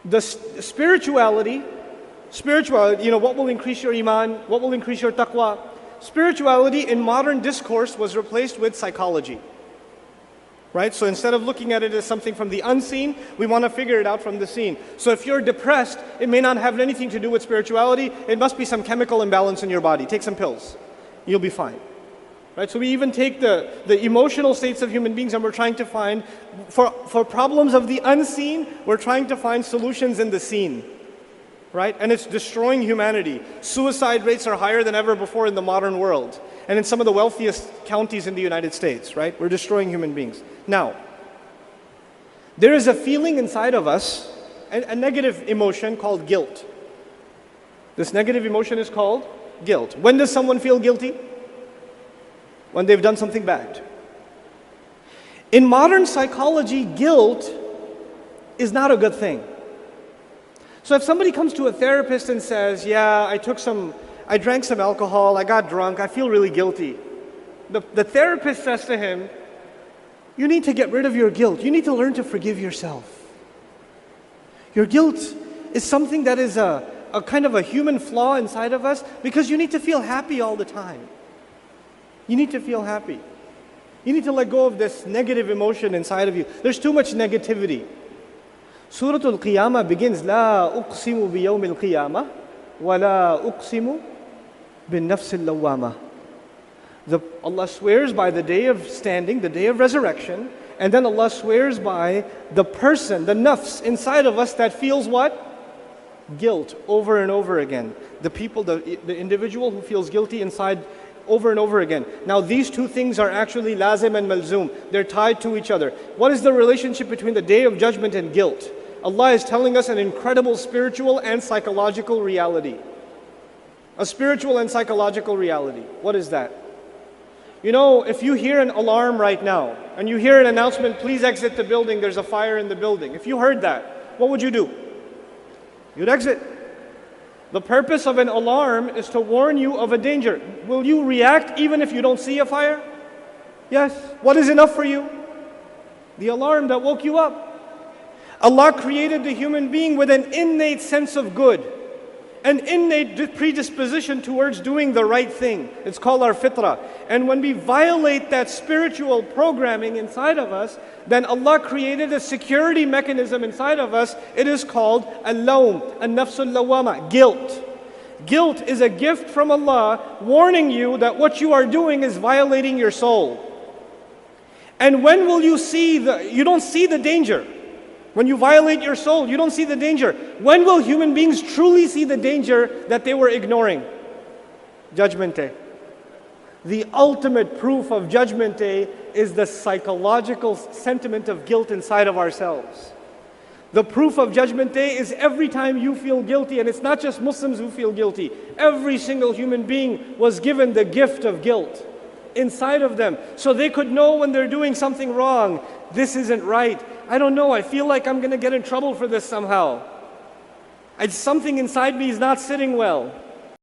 Spirituality, what will increase your iman, what will increase your taqwa? Spirituality in modern discourse was replaced with psychology. Right? So instead of looking at it as something from the unseen, we want to figure it out from the seen. So if you're depressed, it may not have anything to do with spirituality. It must be some chemical imbalance in your body. Take some pills. You'll be fine. Right? So we even take the emotional states of human beings and we're trying to find, for problems of the unseen, we're trying to find solutions in the seen. Right? And it's destroying humanity. Suicide rates are higher than ever before in the modern world. And in some of the wealthiest counties in the United States, right? We're destroying human beings. Now, there is a feeling inside of us, a negative emotion called guilt. This negative emotion is called guilt. When does someone feel guilty? When they've done something bad. In modern psychology, guilt is not a good thing. So if somebody comes to a therapist and says, yeah, I drank some alcohol, I got drunk, I feel really guilty. The therapist says to him, you need to get rid of your guilt. You need to learn to forgive yourself. Your guilt is something that is a kind of a human flaw inside of us because you need to feel happy all the time. You need to feel happy. You need to let go of this negative emotion inside of you. There's too much negativity. Surah Al-Qiyamah begins, لا أقسم بيوم القيامة ولا أقسم بالنفس اللوامة. Allah swears by the day of standing, the day of resurrection, and then Allah swears by the person, the nafs inside of us that feels what? Guilt over and over again. The people, the individual who feels guilty inside over and over again. Now these two things are actually lazim and malzoom. They're tied to each other. What is the relationship between the day of judgment and guilt? Allah is telling us an incredible spiritual and psychological reality. A spiritual and psychological reality. What is that? You know, if you hear an alarm right now, and you hear an announcement, please exit the building, there's a fire in the building. If you heard that, what would you do? You'd exit. The purpose of an alarm is to warn you of a danger. Will you react even if you don't see a fire? Yes. What is enough for you? The alarm that woke you up. Allah created the human being with an innate sense of good, an innate predisposition towards doing the right thing. It's called our fitrah. And when we violate that spiritual programming inside of us, then Allah created a security mechanism inside of us. It is called al-lawm, an-nafsul lawama, guilt. Guilt is a gift from Allah warning you that what you are doing is violating your soul. And when will you see you don't see the danger. When you violate your soul, you don't see the danger. When will human beings truly see the danger that they were ignoring? Judgment Day. The ultimate proof of Judgment Day is the psychological sentiment of guilt inside of ourselves. The proof of Judgment Day is every time you feel guilty, and it's not just Muslims who feel guilty. Every single human being was given the gift of guilt inside of them, so they could know when they're doing something wrong. This isn't right. I don't know, I feel like I'm going to get in trouble for this somehow. Something inside me is not sitting well.